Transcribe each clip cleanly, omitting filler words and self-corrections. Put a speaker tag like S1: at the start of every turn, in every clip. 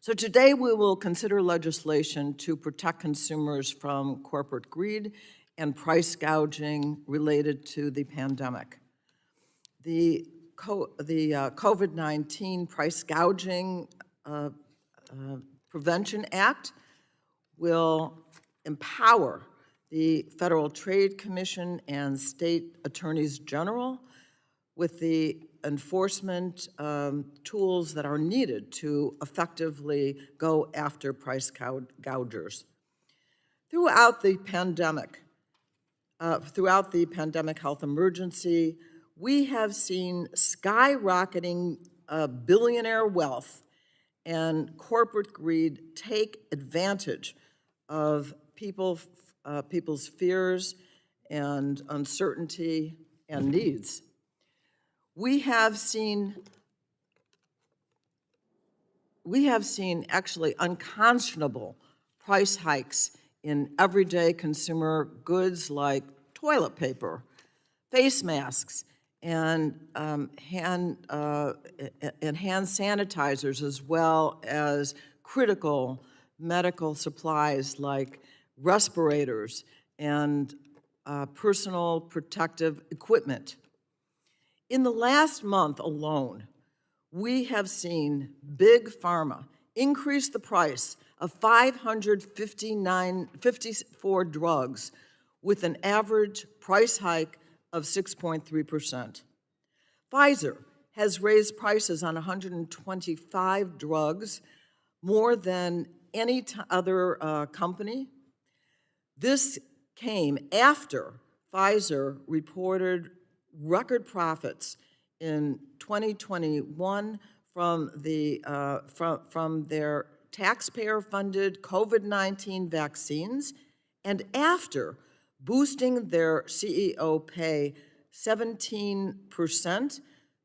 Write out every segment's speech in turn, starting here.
S1: So today we will consider legislation to protect consumers from corporate greed and price gouging related to the pandemic. The COVID-19 Price Gouging Prevention Act will empower the Federal Trade Commission and state attorneys general with the enforcement tools that are needed to effectively go after price gougers. Throughout the pandemic health emergency, we have seen skyrocketing billionaire wealth and corporate greed take advantage of people's fears and uncertainty and needs. We have seen actually unconscionable price hikes in everyday consumer goods like toilet paper, face masks, and hand sanitizers, as well as critical medical supplies like respirators and personal protective equipment. In the last month alone, we have seen Big Pharma increase the price of 554 drugs with an average price hike of 6.3%. Pfizer has raised prices on 125 drugs, more than any other company. This came after Pfizer reported record profits in 2021 from their taxpayer-funded COVID-19 vaccines, and after boosting their CEO pay 17%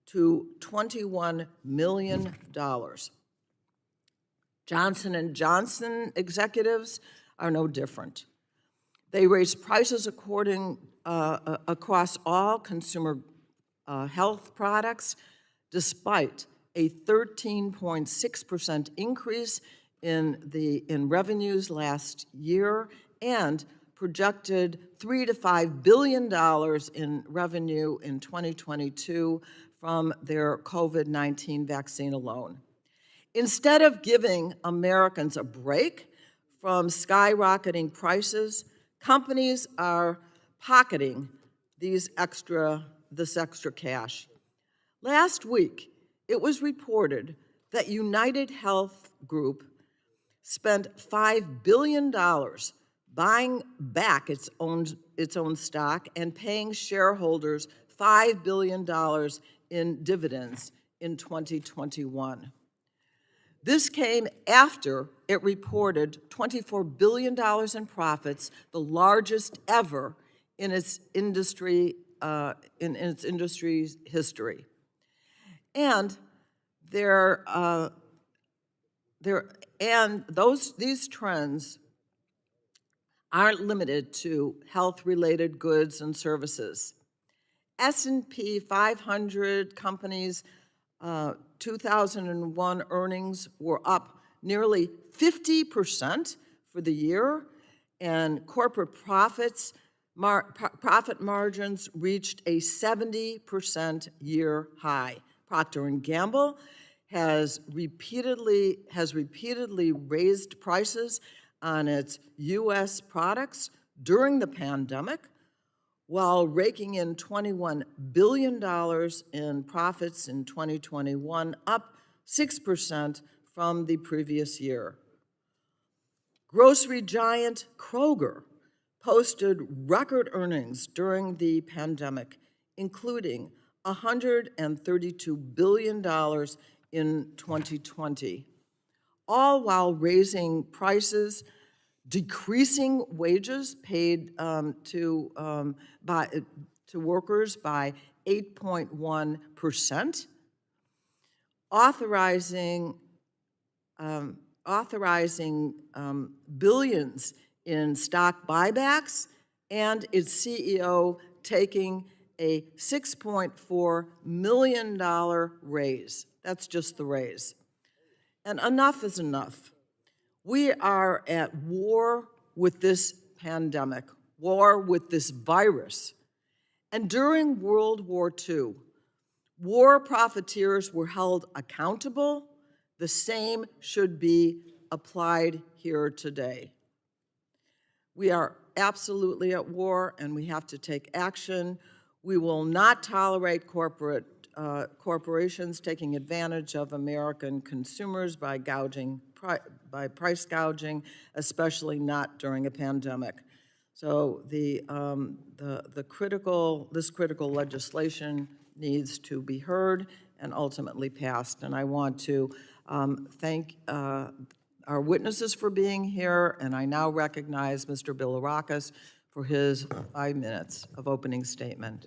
S1: to $21 million. Johnson & Johnson executives are no different. They raised prices across all consumer health products, despite a 13.6% increase in revenues last year and projected $3 to $5 billion in revenue in 2022 from their COVID-19 vaccine alone. Instead of giving Americans a break from skyrocketing prices, companies are pocketing this extra cash. Last week, it was reported that United Health Group spent $5 billion buying back its own stock and paying shareholders $5 billion in dividends in 2021. This came after it reported $24 billion in profits, the largest ever in its industry's history. And these trends aren't limited to health-related goods and services. S&P 500 companies' 2001 earnings were up nearly 50% for the year, and corporate profit margins reached a 70% year high. Procter & Gamble has repeatedly raised prices on its U.S. products during the pandemic, while raking in $21 billion in profits in 2021, up 6% from the previous year. Grocery giant Kroger posted record earnings during the pandemic, including $132 billion in 2020, all while raising prices, decreasing wages paid to workers by 8.1%, authorizing billions in stock buybacks, and its CEO taking a $6.4 million raise. That's just the raise. And enough is enough. We are at war with this pandemic, war with this virus. And during World War II, war profiteers were held accountable. The same should be applied here today. We are absolutely at war, and we have to take action. We will not tolerate corporations taking advantage of American consumers by price gouging, especially not during a pandemic. So this critical legislation needs to be heard and ultimately passed. And I want to thank our witnesses for being here, and I now recognize Mr. Bilirakis for his 5 minutes of opening statement.